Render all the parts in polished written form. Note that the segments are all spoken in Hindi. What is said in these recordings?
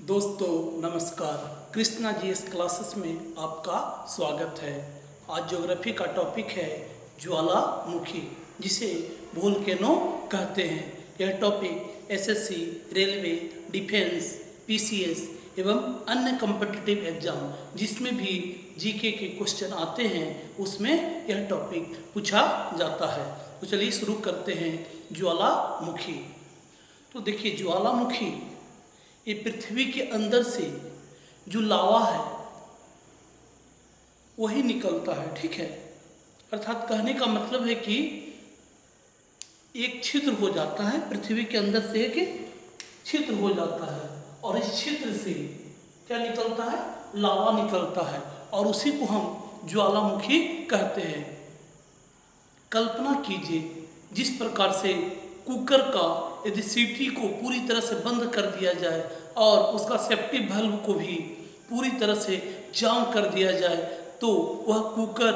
दोस्तों नमस्कार। कृष्णा जीएस क्लासेस में आपका स्वागत है। आज ज्योग्राफी का टॉपिक है ज्वालामुखी, जिसे वोल्केनो कहते हैं। यह topic SSC, railway, defence, PCS एवं अन्य कॉम्पिटिटिव एग्जाम जिसमें भी जीके के क्वेश्चन आते हैं उसमें यह टॉपिक पूछा जाता है। तो चलिए शुरू करते हैं। ज्वालामुखी, तो देखिए ज्वालामुखी ये पृथ्वी के अंदर से जो लावा है वही निकलता है, ठीक है। अर्थात कहने का मतलब है कि एक छिद्र हो जाता है, पृथ्वी के अंदर से एक छिद्र हो जाता है और इस छिद्र से क्या निकलता है? लावा निकलता है और उसी को हम ज्वालामुखी कहते हैं। कल्पना कीजिए जिस प्रकार से कुकर का यदि सीटी को पूरी तरह से बंद कर दिया जाए और उसका सेफ्टी वाल्व को भी पूरी तरह से जाम कर दिया जाए तो वह कुकर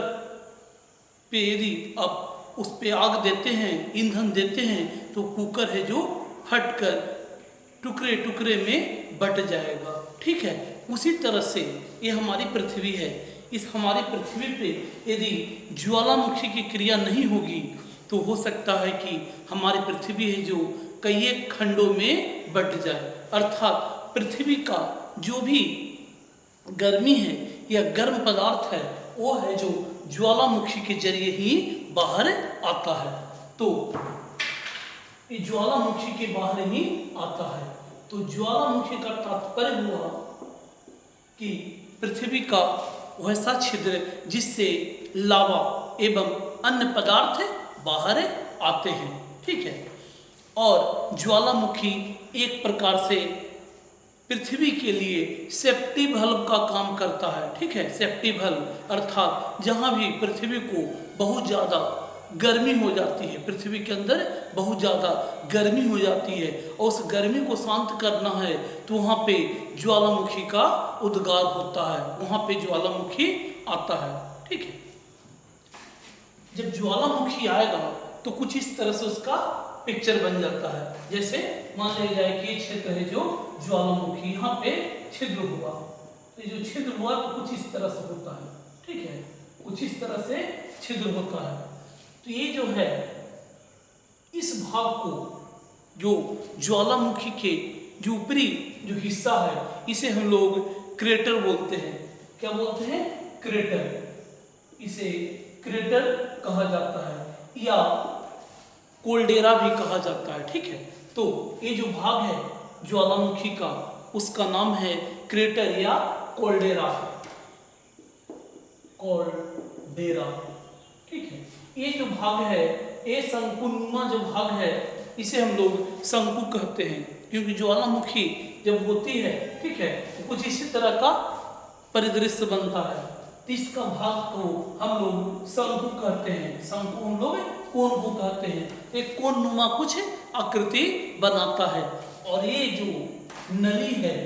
पे यदि आप उस पे आग देते हैं, ईंधन देते हैं, तो कुकर है जो फटकर टुकड़े टुकड़े में बट जाएगा, ठीक है। उसी तरह से ये हमारी पृथ्वी है। इस हमारी पृथ्वी पे यदि ज्वालामुखी की क्रिया नहीं होगी तो हो सकता है कि हमारी पृथ्वी है जो कई एक खंडों में बट जाए। अर्थात पृथ्वी का जो भी गर्मी है या गर्म पदार्थ है वो है जो ज्वालामुखी के जरिए ही बाहर आता है। तो ये ज्वालामुखी के बाहर ही आता है। तो ज्वालामुखी का तात्पर्य हुआ कि पृथ्वी का वैसा छिद्र जिससे लावा एवं अन्य पदार्थ बाहर आते हैं, ठीक है। और ज्वालामुखी एक प्रकार से पृथ्वी के लिए सेफ्टी वाल्व का काम करता है, ठीक है। सेफ्टी वाल्व अर्थात जहाँ भी पृथ्वी को बहुत ज़्यादा गर्मी हो जाती है, पृथ्वी के अंदर बहुत ज़्यादा गर्मी हो जाती है और उस गर्मी को शांत करना है तो वहाँ पे ज्वालामुखी का उद्गार होता है, वहाँ पे ज्वालामुखी आता है, ठीक है। जब ज्वालामुखी आएगा तो कुछ इस तरह से उसका पिक्चर बन जाता है। जैसे मान लिया जाए कि क्षेत्र है जो ज्वालामुखी, यहाँ पे छिद्र हुआ, तो जो छिद्र हुआ तो कुछ इस तरह से होता है, ठीक है। कुछ इस तरह से छिद्र होता है। तो ये जो है इस भाग को जो ज्वालामुखी के जो ऊपरी जो हिस्सा है इसे हम लोग क्रेटर बोलते हैं। क्या बोलते हैं? क्रेटर। इसे क्रेटर कहा जाता है या कोल्डेरा भी कहा जाता है, ठीक है। तो ये जो भाग है ज्वालामुखी का उसका नाम है क्रेटर या कोल्डेरा, कोल्डेरा, ठीक है। ये जो भाग है ये शंकुनुमा जो भाग है इसे हम लोग शंकु कहते हैं, क्योंकि ज्वालामुखी जब होती है, ठीक है, तो कुछ इसी तरह का परिदृश्य बनता है। तो इसका भाग को हम लोग शंकु कहते हैं। शंकु हम लोग कोन को कहते हैं। एक कोन नुमा कुछ आकृति बनाता है और ये जो नली है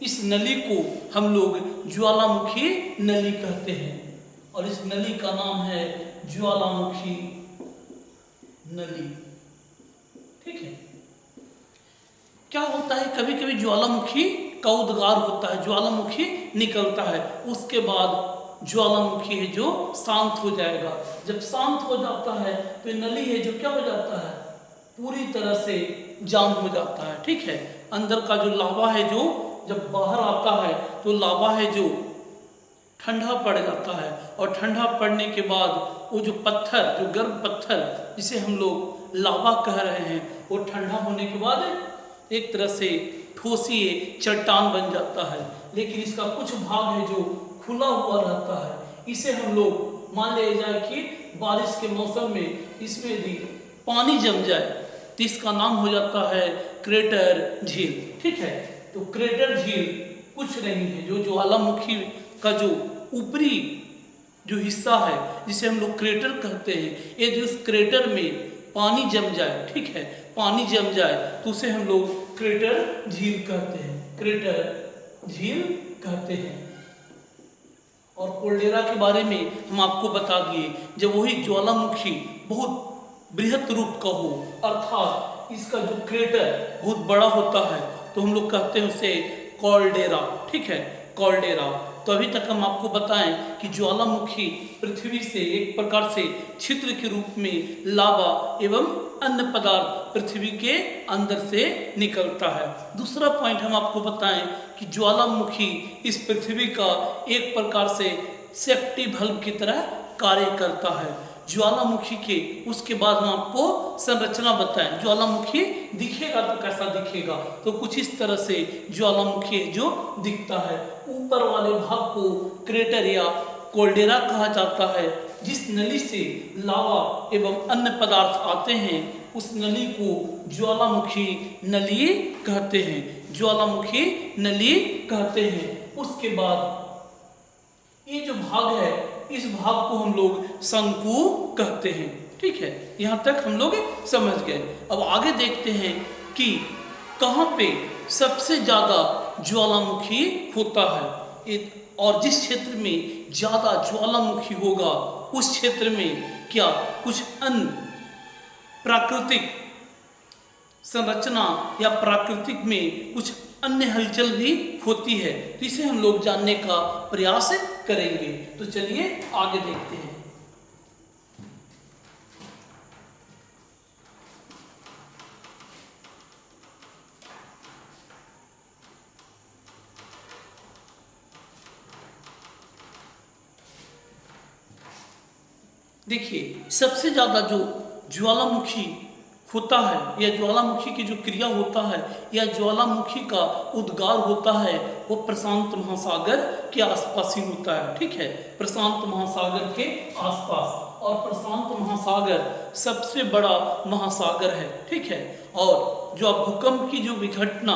इस नली को हम लोग ज्वालामुखी नली कहते हैं और इस नली का नाम है ज्वालामुखी नली, ठीक है। क्या होता है, कभी कभी ज्वालामुखी का उद्गार होता है, ज्वालामुखी निकलता है, उसके बाद ज्वालामुखी है जो शांत हो जाएगा। जब शांत हो जाता है तो नली है जो क्या हो जाता है? पूरी तरह से जाम हो जाता है, ठीक है। अंदर का जो लावा है जो जब बाहर आता है तो लावा है जो ठंडा पड़ जाता है और ठंडा पड़ने के बाद वो जो पत्थर, जो गर्म पत्थर जिसे हम लोग लावा कह रहे हैं, वो ठंडा होने के बाद एक तरह से ठोसी चट्टान बन जाता है। लेकिन इसका कुछ भाग है जो खुला हुआ रहता है। इसे हम लोग मान लिया जाए कि बारिश के मौसम में इसमें यदि पानी जम जाए तो इसका नाम हो जाता है क्रेटर झील, ठीक है। तो क्रेटर झील कुछ नहीं है, जो ज्वालामुखी का जो ऊपरी जो हिस्सा है जिसे हम लोग क्रेटर कहते हैं, यदि उस क्रेटर में पानी जम जाए, ठीक है, पानी जम जाए तो उसे हम लोग क्रेटर झील कहते हैं, क्रेटर झील कहते हैं। और कोल्डेरा के बारे में हम आपको बता दिए, जब वही ज्वालामुखी बहुत बृहत रूप का हो अर्थात इसका जो क्रेटर बहुत बड़ा होता है तो हम लोग कहते हैं उसे कॉल्डेरा, ठीक है, कॉल्डेरा। तो अभी तक हम आपको बताएं कि ज्वालामुखी पृथ्वी से एक प्रकार से छिद्र के रूप में लावा एवं अन्य पदार्थ पृथ्वी के अंदर से निकलता है। दूसरा पॉइंट हम आपको बताएं कि ज्वालामुखी इस पृथ्वी का एक प्रकार से सेफ्टी बल्ब की तरह कार्य करता है। ज्वालामुखी के उसके बाद हम आपको संरचना बताएं। ज्वालामुखी दिखेगा तो कैसा दिखेगा, तो कुछ इस तरह से ज्वालामुखी जो दिखता है। ऊपर वाले भाग को क्रेटर या कोल्डेरा कहा जाता है। जिस नली से लावा एवं अन्य पदार्थ आते हैं उस नली को ज्वालामुखी नली कहते हैं, ज्वालामुखी नली कहते हैं। उसके बाद ये जो भाग है इस भाग को हम लोग शंकु कहते हैं, ठीक है, यहाँ तक हम लोग समझ गए। अब आगे देखते हैं कि कहाँ पे सबसे ज़्यादा ज्वालामुखी होता है और जिस क्षेत्र में ज़्यादा ज्वालामुखी होगा उस क्षेत्र में क्या कुछ अन्य प्राकृतिक संरचना या प्राकृतिक में कुछ अन्य हलचल भी होती है, तो इसे हम लोग जानने का प्रयास करेंगे। तो चलिए आगे देखते हैं। देखिए, सबसे ज्यादा जो ज्वालामुखी होता है या ज्वालामुखी की जो क्रिया होता है या ज्वालामुखी का उद्गार होता है वो प्रशांत महासागर के आसपास ही होता है, ठीक है, प्रशांत महासागर के आसपास। और प्रशांत महासागर सबसे बड़ा महासागर है, ठीक है। और जो भूकंप की जो भी घटना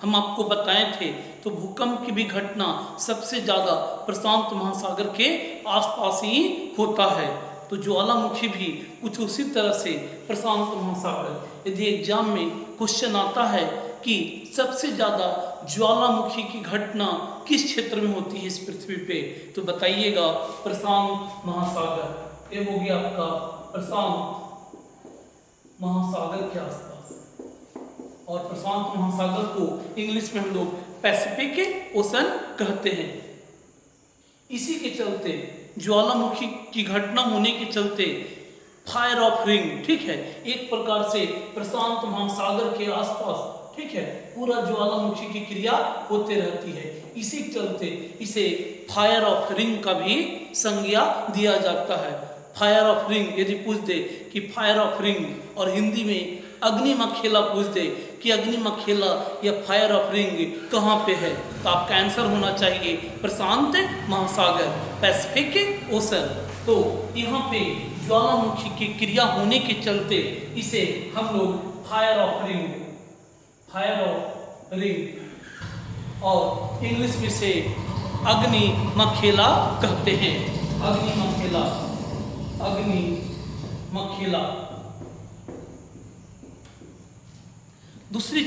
हम आपको बताए थे, तो भूकंप की भी घटना सबसे ज़्यादा प्रशांत महासागर के आसपास ही होता है। तो ज्वालामुखी भी कुछ उसी तरह से प्रशांत महासागर। यदि एग्जाम में क्वेश्चन आता है कि सबसे ज़्यादा ज्वालामुखी की घटना किस क्षेत्र में होती है इस पृथ्वी पे, तो बताइएगा प्रशांत महासागर। ये हो गया आपका प्रशांत महासागर के आसपास। और प्रशांत महासागर को इंग्लिश में हम लोग पैसिफिक ओशन कहते हैं। इसी के चलते ज्वालामुखी की घटना होने के चलते फायर ऑफ रिंग, ठीक है, एक प्रकार से प्रशांत महासागर के आसपास, ठीक है, पूरा ज्वालामुखी की क्रिया होते रहती है। इसी के चलते इसे फायर ऑफ रिंग का भी संज्ञा दिया जाता है। फायर ऑफ रिंग यदि पूछ दे कि फायर ऑफ रिंग और हिंदी में अग्निमखेला पूछ दे कि अग्निमखेला या फायर ऑफ रिंग कहाँ पे है, तो आपका आंसर होना चाहिए प्रशांत महासागर, पैसिफिक ओशन। तो यहाँ पे ज्वालामुखी की क्रिया होने के चलते इसे हम लोग फायर ऑफ रिंग और इंग्लिश में से अग्निमखेला कहते हैं। अग्निमखेला दूसरी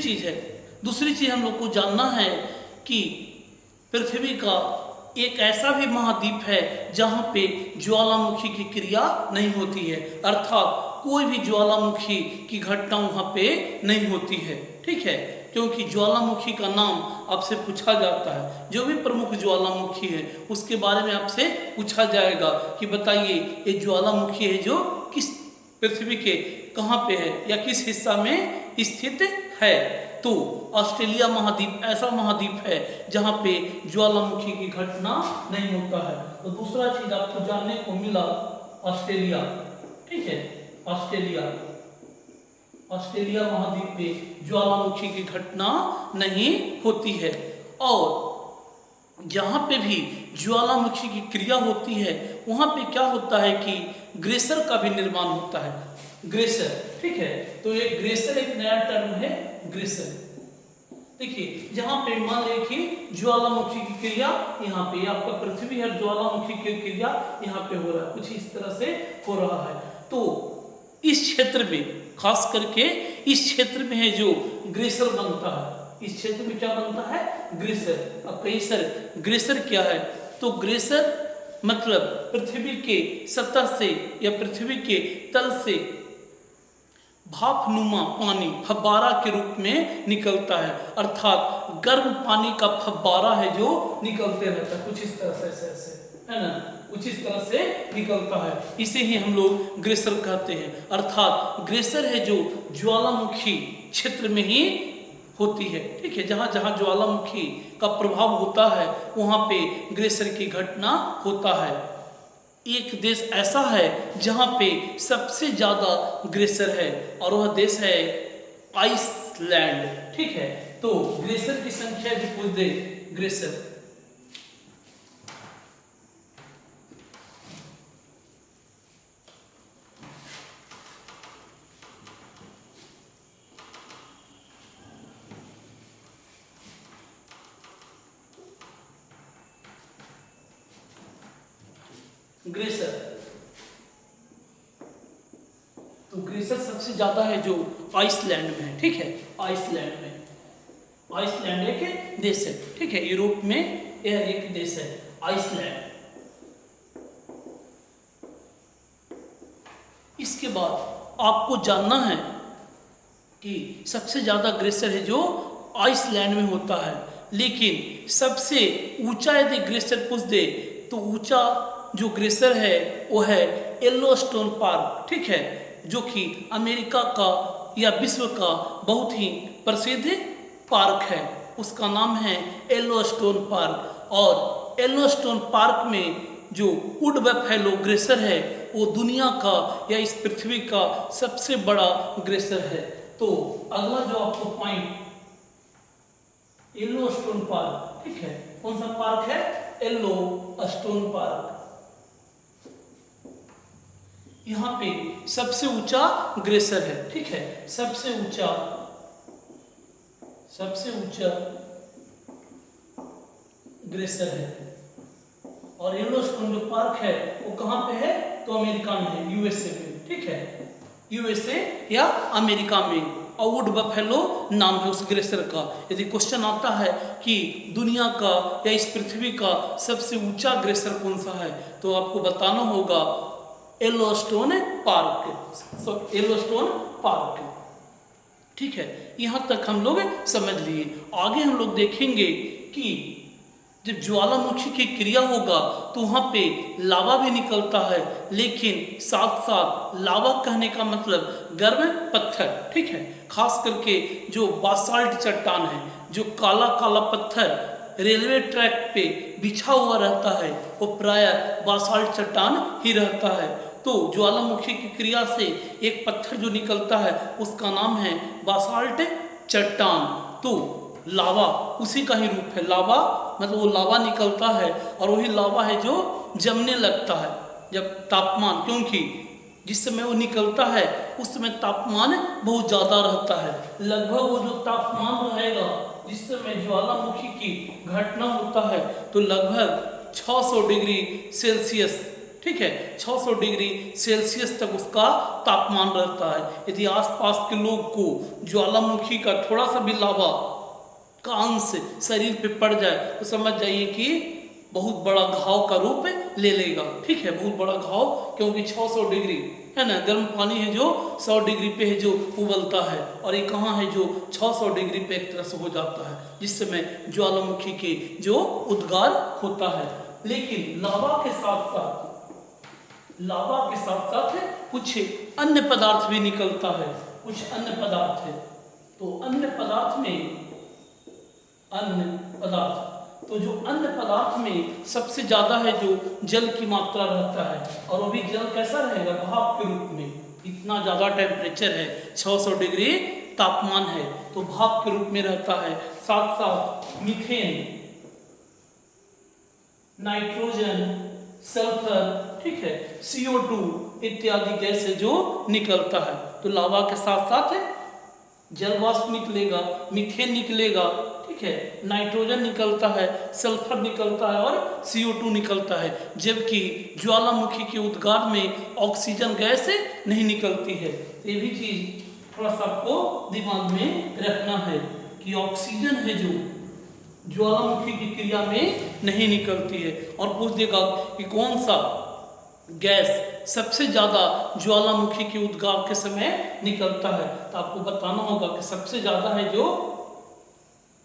चीज हम लोग को जानना है कि पृथ्वी का एक ऐसा भी महाद्वीप है जहाँ पे ज्वालामुखी की क्रिया नहीं होती है, अर्थात कोई भी ज्वालामुखी की घटना वहाँ पे नहीं होती है, ठीक है, क्योंकि ज्वालामुखी का नाम आपसे पूछा जाता है। जो भी प्रमुख ज्वालामुखी है उसके बारे में आपसे पूछा जाएगा कि बताइए ये ज्वालामुखी है जो किस पृथ्वी के कहाँ पे है या किस हिस्सा में स्थित है। तो ऑस्ट्रेलिया महाद्वीप ऐसा महाद्वीप है जहाँ पे ज्वालामुखी की घटना नहीं होता है। तो दूसरा चीज आपको जानने को मिला ऑस्ट्रेलिया, ठीक है, ऑस्ट्रेलिया महाद्वीप पे ज्वालामुखी की घटना नहीं होती है। और जहाँ पे भी ज्वालामुखी की क्रिया होती है वहाँ पे क्या होता है कि ग्लेशियर का भी निर्माण होता है। ग्लेशियर, ठीक है, तो ये ग्लेशियर एक नया टर्म है, ग्लेशियर। देखिए जहाँ पे मान लीजिए ज्वालामुखी की क्रिया यहाँ पे आपका पृथ्वी है, ज्वालामुखी की क्रिया यहाँ पे हो रहा है, कुछ इस तरह से हो रहा है। तो इस क्षेत्र में खास करके इस क्षेत्र में है जो ग्लेशियर बनता है। इस क्षेत्र में क्या बनता है? ग्लेशियर। अब कई सर ग्लेशियर क्या है? तो ग्लेशियर मतलब पृथ्वी के सतह से या पृथ्वी के तल से भापनुमा पानी फव्वारा के रूप में निकलता है, अर्थात गर्म पानी का फव्वारा है जो निकलते रहता है, कुछ इस तरह से ऐसे है ना, कुछ इस तरह से निकलता है। इसे ही हम लोग ग्लेशियर कहते हैं, अर्थात ग्लेशियर है जो ज्वालामुखी क्षेत्र में ही होती है। ठीक है, जहाँ जहाँ ज्वालामुखी का प्रभाव होता है वहाँ पे ग्लेशियर की घटना होता है। एक देश ऐसा है जहाँ पे सबसे ज़्यादा ग्लेशियर है और वह देश है आइसलैंड। ठीक है, तो ग्लेशियर की संख्या भी पूछ दे, ग्लेशियर ग्लेशियर, तो ग्लेशियर सबसे ज्यादा है जो आइसलैंड में है। ठीक है, आइसलैंड में, आइसलैंड एक देश है। ठीक है, यूरोप में यह एक देश है आइसलैंड। इसके बाद आपको जानना है कि सबसे ज्यादा ग्लेशियर है जो आइसलैंड में होता है, लेकिन सबसे ऊंचा यदि ग्लेशियर पूछ दे तो ऊंचा जो ग्लेशियर है वो है येलोस्टोन पार्क। ठीक है, जो कि अमेरिका का या विश्व का बहुत ही प्रसिद्ध पार्क है, उसका नाम है येलोस्टोन पार्क। और येलोस्टोन पार्क में जो वुड बफेलो ग्लेशियर है वो दुनिया का या इस पृथ्वी का सबसे बड़ा ग्लेशियर है। तो अगला जो आपको पॉइंट येलोस्टोन पार्क, ठीक है, कौन सा पार्क है? Yellowstone park. यहाँ पे सबसे ऊंचा ग्लेशियर है। ठीक है, सबसे ऊंचा ग्लेशियर है। और येलोस्टोन जो पार्क है वो कहाँ पे है? तो अमेरिका में है, यूएसए में। ठीक है, यूएसए या अमेरिका में। और वुड बफेलो नाम है उस ग्लेशियर का। यदि क्वेश्चन आता है कि दुनिया का या इस पृथ्वी का सबसे ऊंचा ग्लेशियर कौन सा है, तो आपको बताना होगा येलोस्टोन पार्क। Yellowstone park. ठीक है, यहाँ तक हम लोग समझ लिए। आगे हम लोग देखेंगे कि जब ज्वालामुखी की क्रिया होगा तो वहाँ पे लावा भी निकलता है, लेकिन साथ साथ लावा कहने का मतलब गर्म पत्थर। ठीक है, खास करके जो बासाल्ट चट्टान है, जो काला काला पत्थर रेलवे ट्रैक पे बिछा हुआ रहता है, वो प्रायः बासाल्ट चट्टान ही रहता है। तो ज्वालामुखी की क्रिया से एक पत्थर जो निकलता है उसका नाम है बासाल्ट चट्टान। तो लावा उसी का ही रूप है। लावा मतलब वो लावा निकलता है और वही लावा है जो जमने लगता है जब तापमान, क्योंकि जिस समय वो निकलता है उस समय तापमान बहुत ज़्यादा रहता है। लगभग वो जो तापमान रहेगा जिस समय ज्वालामुखी की घटना होता है तो लगभग 600 डिग्री सेल्सियस। ठीक है, 600 डिग्री सेल्सियस तक उसका तापमान रहता है। यदि आसपास के लोग को ज्वालामुखी का थोड़ा सा भी लावा का अंश शरीर पे पड़ जाए तो समझ जाइए कि बहुत बड़ा घाव का रूप ले लेगा। ठीक है, बहुत बड़ा घाव, क्योंकि 600 डिग्री है ना, गर्म पानी है जो 100 डिग्री पे है जो उबलता है, और ये कहाँ है जो 600 डिग्री पे एक तरह से हो जाता है, जिस समय ज्वालामुखी के जो उद्गार होता है। लेकिन लावा के साथ साथ कुछ अन्य पदार्थ भी निकलता है। कुछ अन्य पदार्थ है, तो अन्य पदार्थ में तो जो अन्य पदार्थ में सबसे ज्यादा है जो जल की मात्रा रहता है, और वो भी जल कैसा रहेगा? भाप के रूप में। इतना ज्यादा टेम्परेचर है, 600 डिग्री तापमान है, तो भाप के रूप में रहता है। साथ साथ मीथेन, नाइट्रोजन, सल्फर, ठीक है, CO2 इत्यादि गैस है जो निकलता है। तो लावा के साथ साथ जल वाष्प निकलेगा, मीथेन निकलेगा, ठीक है, नाइट्रोजन निकलता है, सल्फर निकलता है और CO2 निकलता है। जबकि ज्वालामुखी के उद्गार में ऑक्सीजन गैस नहीं निकलती है। ये भी चीज थोड़ा सा आपको दिमाग में रखना है कि ऑक्सीजन है जो ज्वालामुखी की क्रिया में नहीं निकलती है। और पूछ देगा कि कौन सा गैस सबसे ज़्यादा ज्वालामुखी के उद्गार के समय निकलता है। तो आपको बताना होगा कि सबसे ज़्यादा है जो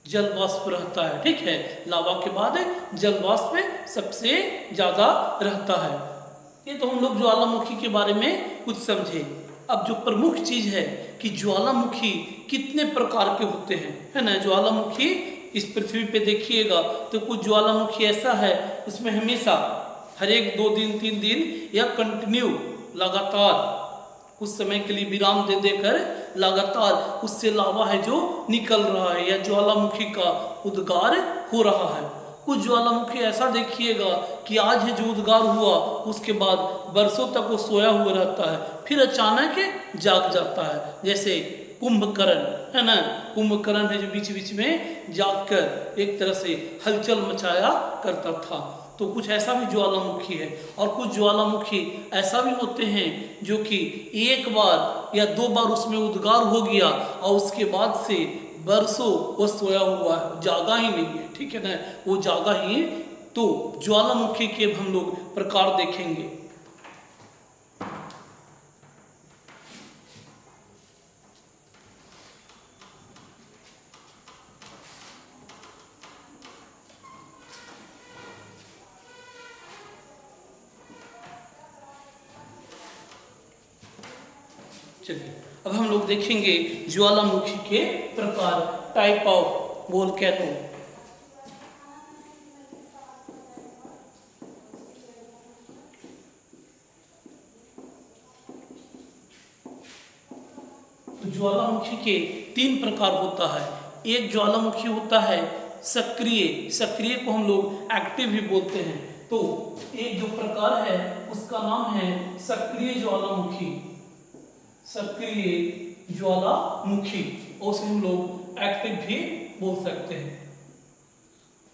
जल वाष्प रहता है, ठीक है। लावा के बाद जल वाष्प सबसे ज़्यादा रहता है। ये तो हम लोग ज्वालामुखी के बारे में कुछ समझे। अब जो प्रमुख चीज़ है कि ज्वालामुखी कितने प्रकार के होते हैं, है ना। ज्वालामुखी इस पृथ्वी पे देखिएगा तो कुछ ज्वालामुखी ऐसा है उसमें हमेशा हर एक 2 दिन 3 दिन या कंटिन्यू लगातार कुछ समय के लिए विराम दे देकर लगातार उससे लावा है जो निकल रहा है या ज्वालामुखी का उद्गार हो रहा है। कुछ ज्वालामुखी ऐसा देखिएगा कि आज है जो उद्गार हुआ उसके बाद बरसों तक वो सोया हुआ रहता है, फिर अचानक जाग जाता है। जैसे कुंभकर्ण है ना, कुंभकर्ण है जो बीच बीच में जागकर एक तरह से हलचल मचाया करता था। तो कुछ ऐसा भी ज्वालामुखी है। और कुछ ज्वालामुखी ऐसा भी होते हैं जो कि एक बार या 2 बार उसमें उद्गार हो गया और उसके बाद से बरसों वो सोया हुआ है, जागा ही नहीं है, ठीक है ना, वो जागा ही। तो ज्वालामुखी के हम लोग प्रकार देखेंगे। चलिए अब हम लोग देखेंगे ज्वालामुखी के प्रकार, टाइप ऑफ वोल्केनो। तो ज्वालामुखी के 3 प्रकार होता है। एक ज्वालामुखी होता है सक्रिय, सक्रिय को हम लोग एक्टिव भी बोलते हैं। तो एक जो प्रकार है उसका नाम है सक्रिय ज्वालामुखी, सक्रिय ज्वालामुखी, और उसे हम लोग एक्टिव भी बोल सकते हैं।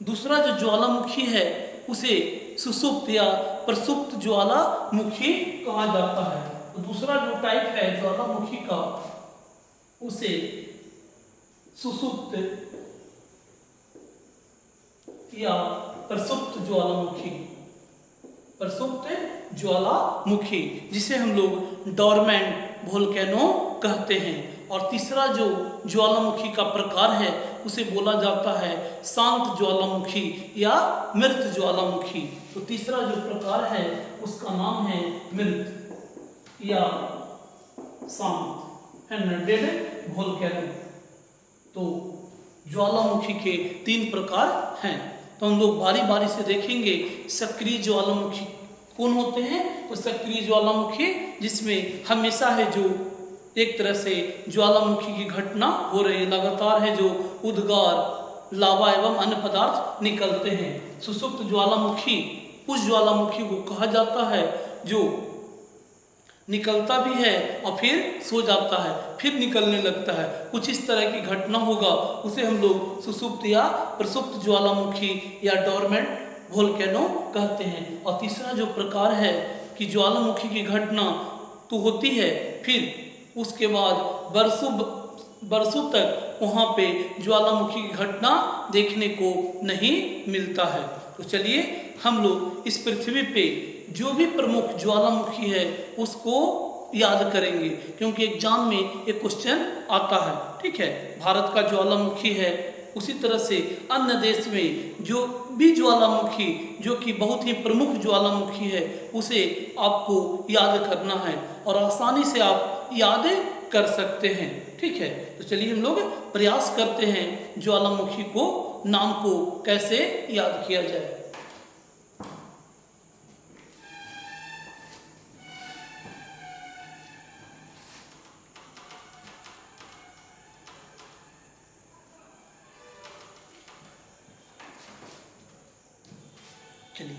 दूसरा जो ज्वालामुखी है उसे सुषुप्त या प्रसुप्त ज्वालामुखी कहा जाता है। तो दूसरा जो टाइप है ज्वालामुखी का उसे सुषुप्त या प्रसुप्त ज्वालामुखी, प्रसुप्त ज्वालामुखी, जिसे हम लोग डोरमेंट वोल्केनो कहते हैं। और तीसरा जो ज्वालामुखी का प्रकार है उसे बोला जाता है शांत ज्वालामुखी या मृत ज्वालामुखी। तो तीसरा जो प्रकार है उसका नाम है मृत या शांत, है ना, डेड वोल्केनो। तो ज्वालामुखी के 3 प्रकार हैं। तो हम लोग बारी बारी से देखेंगे। सक्रिय ज्वालामुखी कौन होते हैं? तो सक्रिय ज्वालामुखी जिसमें हमेशा है जो एक तरह से ज्वालामुखी की घटना हो रही है, लगातार है जो उद्गार लावा एवं अन्य पदार्थ निकलते हैं। सुषुप्त ज्वालामुखी उस ज्वालामुखी को कहा जाता है जो निकलता भी है और फिर सो जाता है, फिर निकलने लगता है, कुछ इस तरह की घटना होगा, उसे हम लोग सुषुप्त या प्रसुप्त ज्वालामुखी या डोरमेंट वोल्केनो कहते हैं। और तीसरा जो प्रकार है कि ज्वालामुखी की घटना तो होती है, फिर उसके बाद बरसों तक वहाँ पे ज्वालामुखी की घटना देखने को नहीं मिलता है। तो चलिए हम लोग इस पृथ्वी पे जो भी प्रमुख ज्वालामुखी है उसको याद करेंगे, क्योंकि एग्जाम में एक क्वेश्चन आता है, ठीक है। भारत का ज्वालामुखी है, उसी तरह से अन्य देश में जो भी ज्वालामुखी जो कि बहुत ही प्रमुख ज्वालामुखी है उसे आपको याद करना है और आसानी से आप याद कर सकते हैं, ठीक है। तो चलिए हम लोग प्रयास करते हैं ज्वालामुखी को नाम को कैसे याद किया जाए। चलिए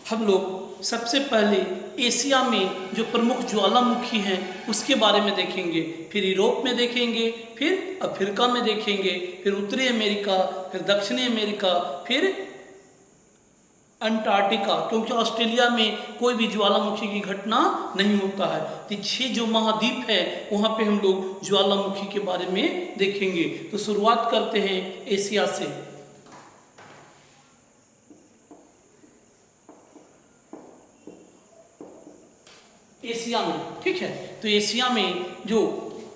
हम लोग सबसे पहले एशिया में जो प्रमुख ज्वालामुखी हैं उसके बारे में देखेंगे, फिर यूरोप में देखेंगे, फिर अफ्रीका में देखेंगे, फिर उत्तरी अमेरिका, फिर दक्षिणी अमेरिका, फिर अंटार्कटिका, क्योंकि ऑस्ट्रेलिया में कोई भी ज्वालामुखी की घटना नहीं होता है। तो 6 जो महाद्वीप है वहाँ पे हम लोग ज्वालामुखी के बारे में देखेंगे। तो शुरुआत करते हैं एशिया से। एशिया में, ठीक है। तो एशिया में जो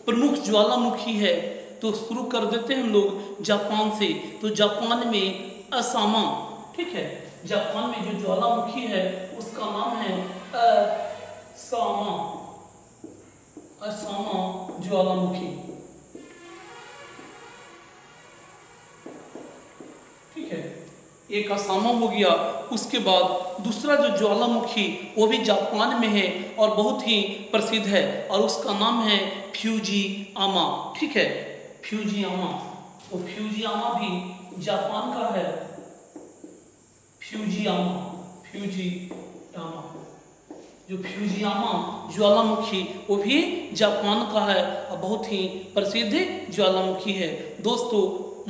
प्रमुख ज्वालामुखी है, तो शुरू कर देते हैं हम लोग जापान से। तो जापान में असामा, ठीक है, जापान में जो ज्वालामुखी है उसका नाम है असामा, असामा ज्वालामुखी, ठीक है। एक असामा हो गया। उसके बाद दूसरा जो ज्वालामुखी वो भी जापान में है और बहुत ही प्रसिद्ध है, और उसका नाम है फ्यूजीयामा, ठीक है, फ्यूजीयामा। तो फ्यूजीयामा भी जापान का है, फ्यूजीयामा, फ्यूजीयामा, जो फ्यूजीयामा ज्वालामुखी वो भी जापान का है और बहुत ही प्रसिद्ध ज्वालामुखी है। दोस्तों,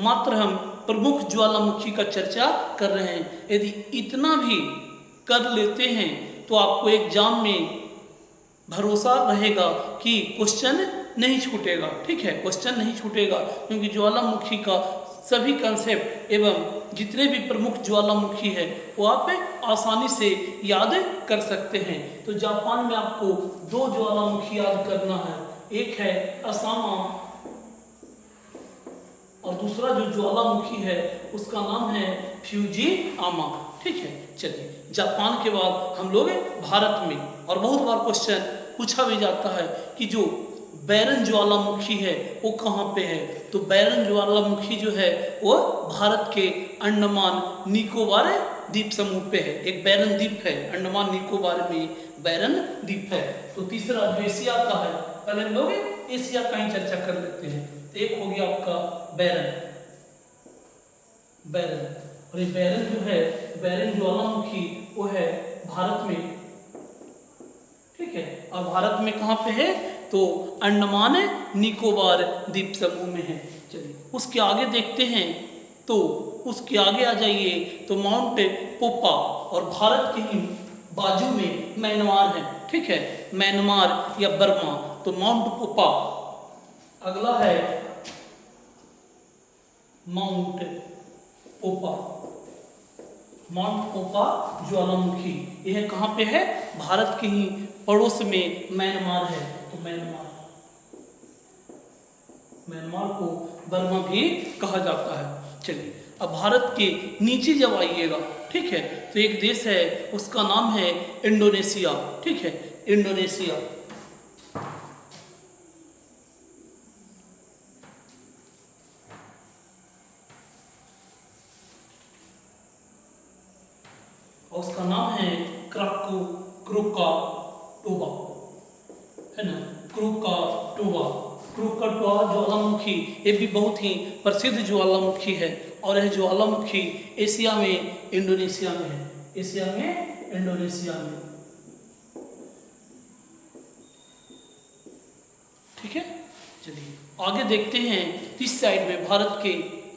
मात्र हम प्रमुख ज्वालामुखी का चर्चा कर रहे हैं। यदि इतना भी कर लेते हैं तो आपको एग्जाम में भरोसा रहेगा कि क्वेश्चन नहीं छूटेगा, ठीक है, क्वेश्चन नहीं छूटेगा, क्योंकि ज्वालामुखी का सभी कंसेप्ट एवं जितने भी प्रमुख ज्वालामुखी है वो आप आसानी से याद कर सकते हैं। तो जापान में आपको दो ज्वालामुखी याद करना है, एक है असामा और दूसरा जो ज्वालामुखी है उसका नाम है फ्यूजीयामा, ठीक है। चलिए, जापान के बाद हम लोग भारत में, और बहुत बार क्वेश्चन पूछा भी जाता है कि जो बैरन ज्वालामुखी है वो कहाँ पे है। तो बैरन ज्वालामुखी जो है वो भारत के अंडमान निकोबार द्वीप समूह पे है। एक बैरन द्वीप है, अंडमान निकोबार में बैरन द्वीप है। तो तीसरा जो एशिया का है, पहले हम लोग एशिया का ही चर्चा कर लेते हैं। तो एक हो गया आपका बैरन, बैरन, और ये बैरन जो है, बैरन ज्वालामुखी वो है भारत में, ठीक है। और भारत में कहाँ पे है, तो अंडमान निकोबार द्वीप समूह में है। चलिए, उसके आगे देखते हैं। तो उसके आगे आ जाइए तो माउंट पोपा, और भारत के ही बाजू में म्यांमार है, ठीक है, म्यांमार या बर्मा। तो माउंट पोपा, अगला है माउंट पोपा, माउंट पोपा ज्वालामुखी, यह कहाँ पे है, भारत के ही पड़ोस में म्यांमार है। तो म्यांमार, म्यांमार को बर्मा भी कहा जाता है। चलिए, अब भारत के नीचे जब आइएगा, ठीक है, तो एक देश है उसका नाम है इंडोनेशिया, ठीक है, इंडोनेशिया। और उसका नाम है क्राकाटोबा, है ना, क्राकाटोबा। क्राकाटोबा ज्वालामुखी ये भी बहुत ही प्रसिद्ध ज्वालामुखी है, और यह ज्वालामुखी एशिया में इंडोनेशिया में है, एशिया में इंडोनेशिया में, ठीक है। चलिए आगे देखते हैं। इस साइड में भारत के,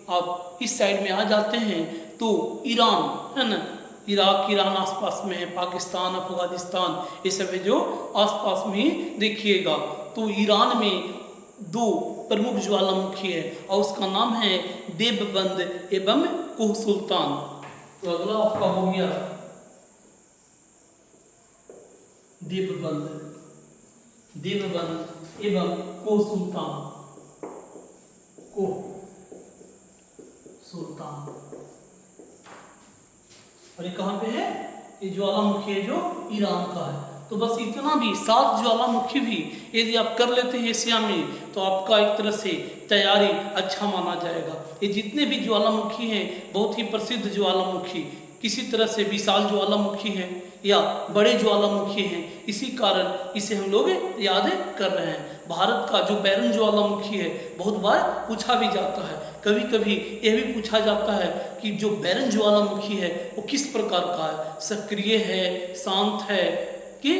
आप इस साइड में आ जाते हैं तो ईरान, है ना, इराक, ईरान आसपास में है, पाकिस्तान, अफगानिस्तान, ये सब है जो आसपास में ही देखिएगा। तो ईरान में दो प्रमुख ज्वालामुखी है और उसका नाम है देवबंद एवं कोह सुल्तान। तो अगला आपका हो गया देवबंद, देवबंद एवं कोह सुल्तान, कोह सुल्तान। और ये कहाँ पे है, ये ज्वालामुखी है जो ईरान का है। तो बस इतना भी, 7 ज्वालामुखी भी यदि आप कर लेते हैं एशिया में तो आपका एक तरह से तैयारी अच्छा माना जाएगा। ये जितने भी ज्वालामुखी हैं बहुत ही प्रसिद्ध ज्वालामुखी, किसी तरह से विशाल ज्वालामुखी हैं या बड़े ज्वालामुखी हैं, इसी कारण इसे हम लोग याद कर रहे हैं। भारत का जो बैरन ज्वालामुखी है बहुत बार पूछा भी जाता है, कभी कभी यह भी पूछा जाता है कि जो बैरन ज्वालामुखी है वो किस प्रकार का है, सक्रिय है, शांत है कि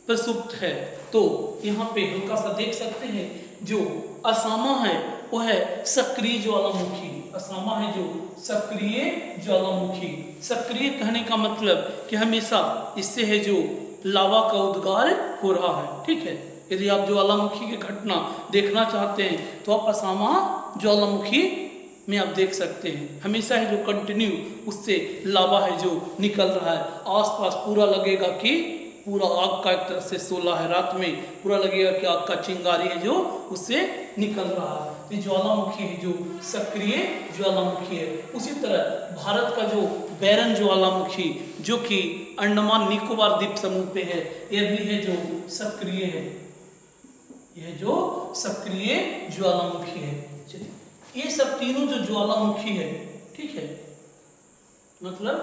प्रसुप्त है। तो यहाँ पे हल्का सा देख सकते हैं, जो असामा है वो है सक्रिय ज्वालामुखी, असामा है जो सक्रिय ज्वालामुखी। सक्रिय कहने का मतलब कि हमेशा इससे है जो लावा का उद्गार हो रहा है, ठीक है। यदि आप ज्वालामुखी की घटना देखना चाहते हैं तो आप असामा ज्वालामुखी में आप देख सकते हैं, हमेशा है जो कंटिन्यू उससे लावा है जो निकल रहा है, आसपास पूरा लगेगा कि पूरा आग का एक तरह से शोला है, रात में पूरा लगेगा कि आग का चिंगारी है जो उससे निकल रहा है। ये ज्वालामुखी है जो सक्रिय ज्वालामुखी है। उसी तरह भारत का जो बैरन ज्वालामुखी जो कि अंडमान निकोबार द्वीप समूह पे है, यह भी है जो सक्रिय है, यह जो सक्रिय ज्वालामुखी है। चलिए ये सब तीनों जो ज्वालामुखी है, ठीक है, मतलब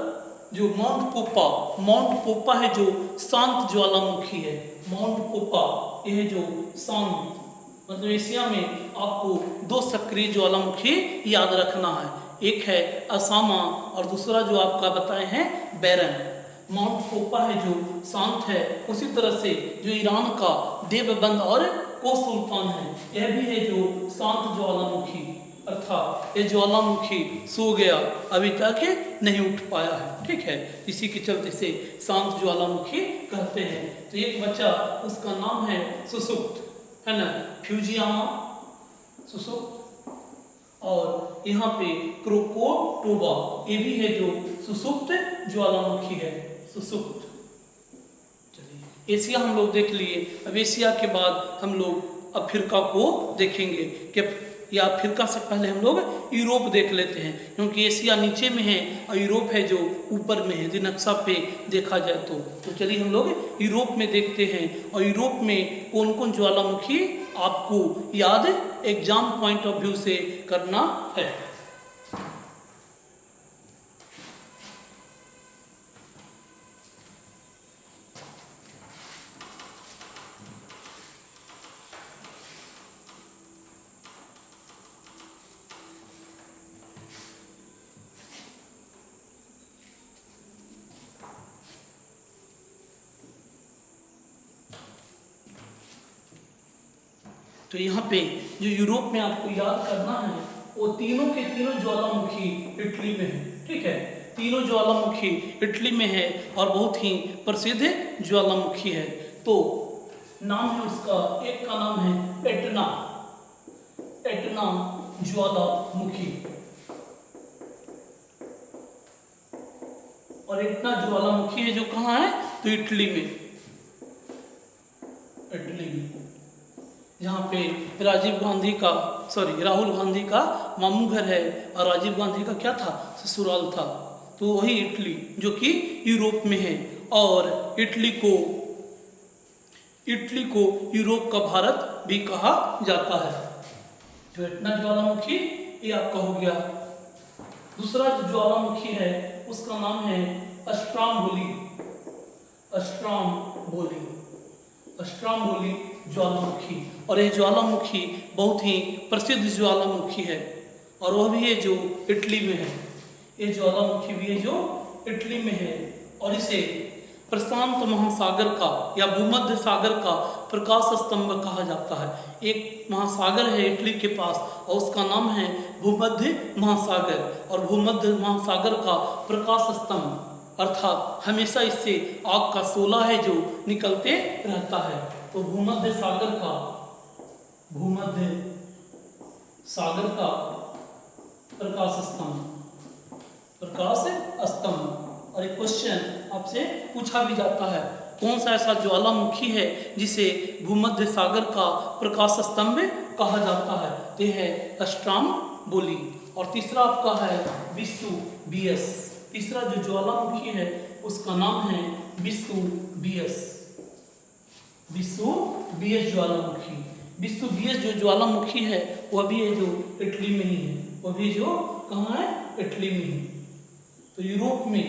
जो माउंट पोपा है जो शांत ज्वालामुखी है, माउंट पोपा यह जो शांत, मतलब एशिया में आपको दो सक्रिय ज्वालामुखी याद रखना है, एक है असामा और दूसरा जो आपका बताए हैं बैरन। माउंट पोपा है जो शांत है, उसी तरह से जो ईरान का देवबंद और कोसुल्तान है, यह भी है जो शांत ज्वालामुखी, अर्थात ये ज्वालामुखी सो गया, अभी तक नहीं उठ पाया है, ठीक है, इसी के चलते से शांत ज्वालामुखी कहते हैं। तो एक बच्चा उसका नाम है सुसुप्त, है ना, फ्यूजियामा सुसुप्त, और यहाँ पे क्रोकोटोबा ये भी है जो सुसुप्त ज्वालामुखी है, सुसुप्त। चलिए एशिया हम लोग देख लिए, अब एशिया के बाद हम लोग अफ्रीका को देखेंगे कि या अफ्रीका से पहले हम लोग यूरोप देख लेते हैं, क्योंकि एशिया नीचे में है और यूरोप है जो ऊपर में है, जो नक्शा पे देखा जाए तो चलिए हम लोग यूरोप में देखते हैं। और यूरोप में कौन कौन ज्वालामुखी आपको याद एग्जाम पॉइंट ऑफ व्यू से करना है। तो यहाँ पे जो यूरोप में आपको याद करना है वो तीनों के तीनों ज्वालामुखी इटली में है, ठीक है, तीनों ज्वालामुखी इटली में है और बहुत ही प्रसिद्ध ज्वालामुखी है। तो नाम है उसका, एक का नाम है एटना, एटना ज्वालामुखी, और एटना ज्वालामुखी है जो कहाँ है, तो इटली में, इटली में, जहाँ पे राजीव गांधी का राहुल गांधी का मामू घर है और राजीव गांधी का क्या था, ससुराल था। तो वही इटली जो कि यूरोप में है, और इटली को यूरोप का भारत भी कहा जाता है। जो एटना ज्वालामुखी ये आपका हो गया। दूसरा जो ज्वालामुखी है उसका नाम है अस्ट्राम्बोली, अस्ट्राम्बोली, अस्ट्राम्बोली ज्वालामुखी, और यह ज्वालामुखी बहुत ही प्रसिद्ध ज्वालामुखी है और वह भी है जो इटली में है। ये ज्वालामुखी भी है जो इटली में है और इसे प्रशांत महासागर का या भूमध्य सागर का प्रकाश स्तंभ कहा जाता है। एक महासागर है इटली के पास और उसका नाम है भूमध्य महासागर, और भूमध्य महासागर का प्रकाश स्तंभ अर्थात हमेशा इससे आग का शोला है जो निकलते रहता है। तो भूमध्य सागर का प्रकाश स्तंभ, प्रकाश स्तंभ। और एक क्वेश्चन आपसे पूछा भी जाता है, कौन सा ऐसा ज्वालामुखी है जिसे भूमध्य सागर का प्रकाश स्तंभ कहा जाता है, तो है अस्ट्राम्बोली। और तीसरा आपका है विसुवियस, तीसरा जो ज्वालामुखी है उसका नाम है विसुवियस, विसुवियस ज्वालामुखी। विसुवियस जो ज्वालामुखी है वह भी है जो इटली में ही है, वह भी जो कहाँ है, इटली में ही। तो यूरोप में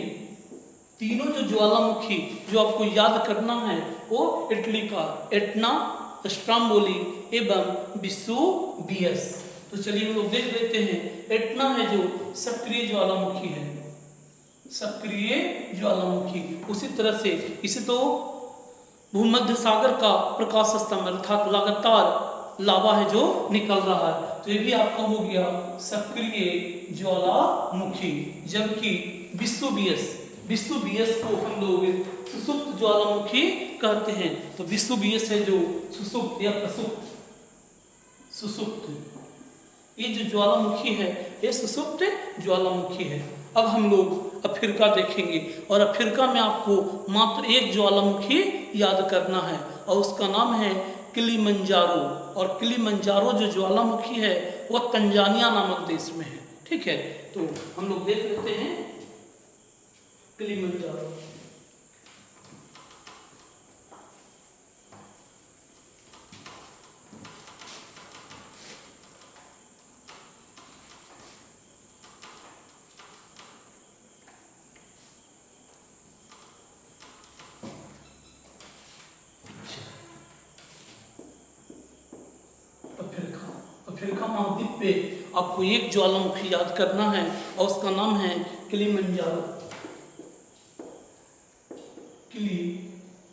तीनों जो ज्वालामुखी जो आपको याद करना है वो इटली का एटना, अस्ट्राम्बोली एवं विसुवियस। तो चलिए हम लोग देख लेते हैं। एटना है जो सक्रिय ज्वालामुखी है, सक्रिय ज्वालामुखी। उसी तरह से इसे तो भूमध्य सागर का प्रकाश स्तंभ अर्थात लगातार लावा है जो निकल रहा है, तो ये भी आपका हो गया सक्रिय ज्वालामुखी। जबकि विसुवियस को हम लोग सुसुप्त ज्वालामुखी कहते हैं। तो विसुवियस है जो सुसुप्त या प्रसुप्त, सुसुप्त, ये जो ज्वालामुखी है ये सुसुप्त ज्वालामुखी है। अब हम लोग अफ्रीका देखेंगे और अफ्रीका में आपको मात्र एक ज्वालामुखी याद करना है और उसका नाम है किलिमंजारो। और किलिमंजारो जो ज्वालामुखी है वह तंजानिया नामक देश में है। ठीक है, तो हम लोग देख लेते हैं किलिमंजारो। अफ्रीका महाद्वीप पे आपको एक ज्वालामुखी याद करना है और उसका नाम है किलिमंजारो। किलिमंजारो।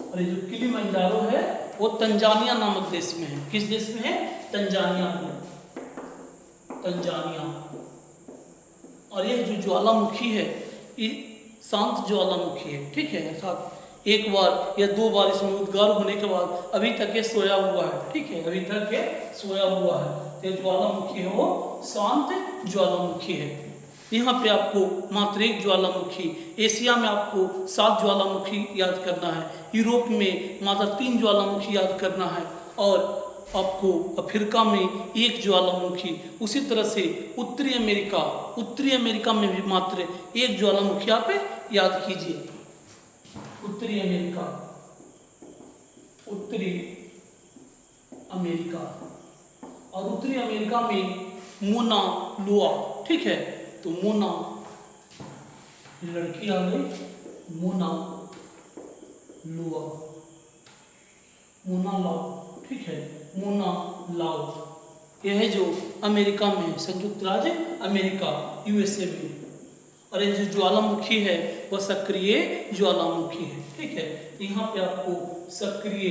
और ये जो किलिमंजारो है वो तंजानिया नामक देश में है। किस देश में है? तंजानिया में। तंजानिया। और यह जो ज्वालामुखी है ये शांत ज्वालामुखी है। ठीक है, अर्थात एक बार या दो बार इसमें उद्गार होने के बाद अभी तक ये सोया हुआ है। ठीक है, अभी तक ये सोया हुआ है। तो ज्वालामुखी है वो शांत ज्वालामुखी है। यहाँ पे आपको मात्र एक ज्वालामुखी, एशिया में आपको 7 ज्वालामुखी याद करना है, यूरोप में मात्र 3 ज्वालामुखी याद करना है और आपको अफ्रीका में एक ज्वालामुखी। उसी तरह से उत्तरी अमेरिका में भी मात्र एक ज्वालामुखी आप याद कीजिए। उत्तरी अमेरिका और उत्तरी अमेरिका में मोना लोआ। ठीक है, तो मोना लड़की आ गई, मोना लोआ, मोना लाओ। ठीक है, मोना लाओ। यह है जो अमेरिका में है, संयुक्त राज्य अमेरिका, यूएसए में। और ये जो ज्वालामुखी है वह सक्रिय ज्वालामुखी है। ठीक है, यहाँ पे आपको सक्रिय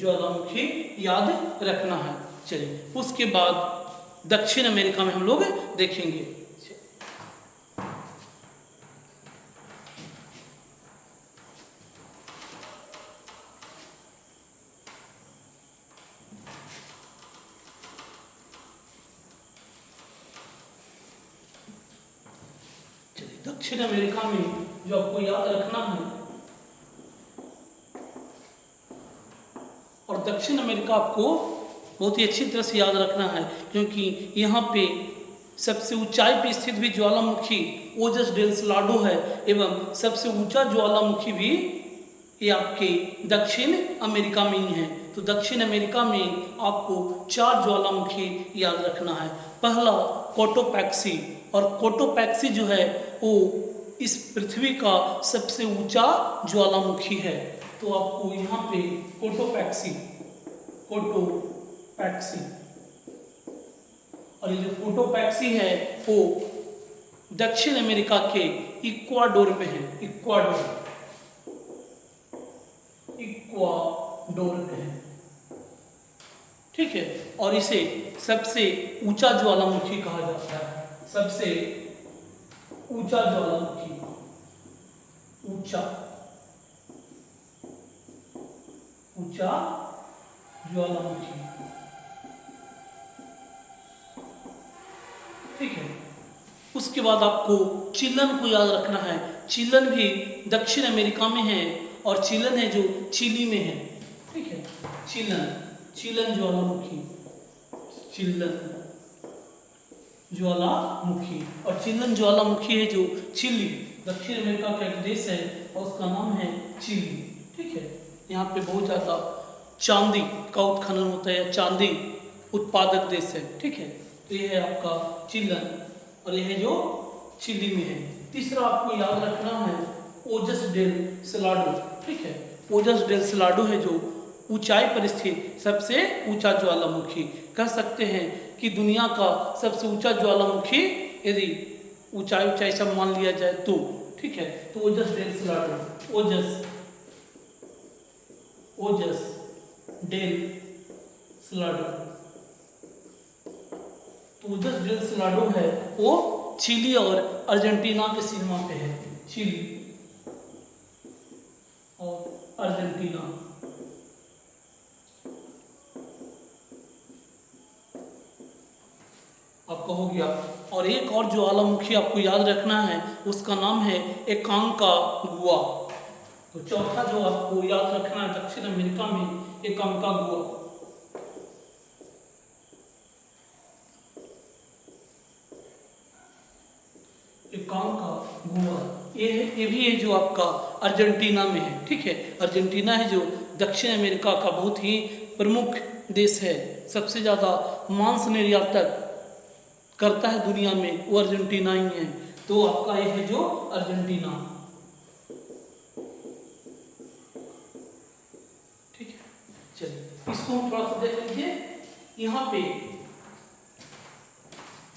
ज्वालामुखी याद रखना है। चलिए, उसके बाद दक्षिण अमेरिका में हम लोग देखेंगे। दक्षिण अमेरिका में जो आपको याद रखना है, और दक्षिण अमेरिका आपको बहुत ही अच्छी तरह से याद रखना है क्योंकि यहाँ पे सबसे ऊंचाई पे स्थित भी ज्वालामुखी ओजस डेल सलाडो है एवं सबसे ऊंचा ज्वालामुखी भी ये आपके दक्षिण अमेरिका में ही है। तो दक्षिण अमेरिका में आपको 4 ज्वालामुखी याद रखना है। पहला कोटोपैक्सी, और कोटोपैक्सी जो है वो इस पृथ्वी का सबसे ऊंचा ज्वालामुखी है। तो आपको यहाँ पे कोटोपैक्सी, और ये जो कोटोपैक्सी है वो दक्षिण अमेरिका के इक्वाडोर में है। इक्वाडोर में है। ठीक है, और इसे सबसे ऊंचा ज्वालामुखी कहा जाता है। सबसे ऊंचा ज्वालामुखी, ऊंचा ज्वालामुखी। ठीक है, उसके बाद आपको चिलन को याद रखना है। चिलन भी दक्षिण अमेरिका में है और चिलन है जो चिली में है। ठीक है, चिलन ज्वालामुखी, और चिलन ज्वालामुखी है जो चिली, दक्षिण अमेरिका का एक देश है और उसका नाम है चिली। ठीक है, यहाँ पे बहुत ज़्यादा चांदी का उत्खनन होता है या चांदी उत्पादक देश है। ठीक है, तो यह है आपका चिलन और यह जो चिली में है। तीसरा आपको याद रखना है ओजस डेल सलाडो। ठीक है, ओजस डेल सलाडो है जो ऊंचाई पर स्थित सबसे ऊंचा ज्वालामुखी। कह सकते हैं कि दुनिया का सबसे ऊंचा ज्वालामुखी यदि ऊंचाई सब मान लिया जाए तो। ठीक है, तो ओजस डेल सलाडो, ओजस डेल सलाडो। तो ओजस डेल सलाडो है वो चिली और अर्जेंटीना के सीमा पे है। चिली और अर्जेंटीना। आपका हो गया। और एक और ज्वालामुखी आपको याद रखना है, उसका नाम है एकांकागुआ। तो चौथा जो आपको याद रखना है दक्षिण अमेरिका में एकांकागुआ। एकांकागुआ ये भी है जो आपका अर्जेंटीना में है, ठीक है। अर्जेंटीना है जो दक्षिण अमेरिका का बहुत ही प्रमुख देश है, सबसे ज़्यादा मांस निर्यातक करता है दुनिया में, वो अर्जेंटीना ही है। तो आपका ये है जो अर्जेंटीना, ठीक है। चलिए इसको हम थोड़ा सा देख लीजिए। यहाँ पे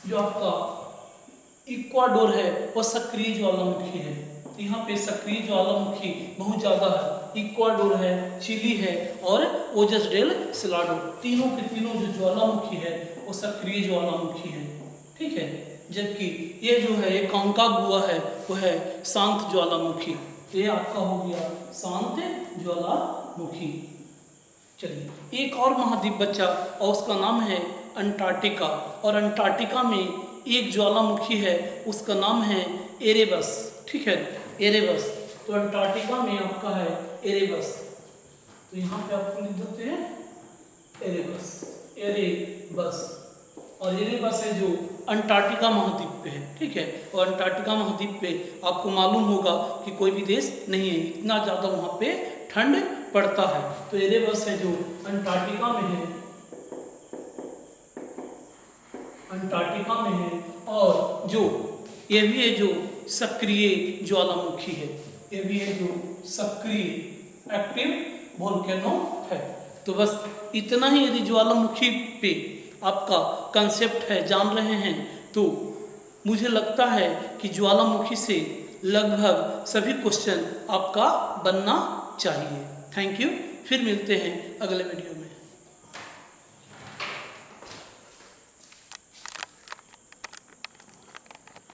जो आपका इक्वाडोर है वो सक्रिय ज्वालामुखी है। यहाँ पे सक्रिय ज्वालामुखी बहुत ज़्यादा है। इक्वाडोर है, चिली है और ओजस डेल सलाडो, तीनों के तीनों जो ज्वालामुखी है वो सक्रिय ज्वालामुखी है, ठीक है। जबकि ये जो है एकांकागुआ है वो है शांत ज्वालामुखी। ये आपका हो गया शांत ज्वालामुखी। चलिए एक और महाद्वीप बचा और उसका नाम है अंटार्कटिका। और अंटार्कटिका में एक ज्वालामुखी है, उसका नाम है एरेबस, ठीक है, एरेबस। तो अंटार्कटिका में आपका है एरेबस। तो यहाँ पे आपको लिख देते हैं एरेबस, एरेबस। और एरेबस है जो अंटार्कटिका महाद्वीप पे है, ठीक है। और अंटार्कटिका महाद्वीप पे आपको मालूम होगा कि कोई भी देश नहीं है, इतना ज़्यादा वहाँ पे ठंड पड़ता है। तो एरेबस है जो अंटार्कटिका में है, अंटार्कटिका में है। और जो ये भी है जो सक्रिय ज्वालामुखी है, ये भी है जो सक्रिय एक्टिव वोल्केनो है। तो बस इतना ही, यदि ज्वालामुखी पे आपका कंसेप्ट है, जान रहे हैं, तो मुझे लगता है कि ज्वालामुखी से लगभग सभी क्वेश्चन आपका बनना चाहिए। थैंक यू, फिर मिलते हैं अगले वीडियो में।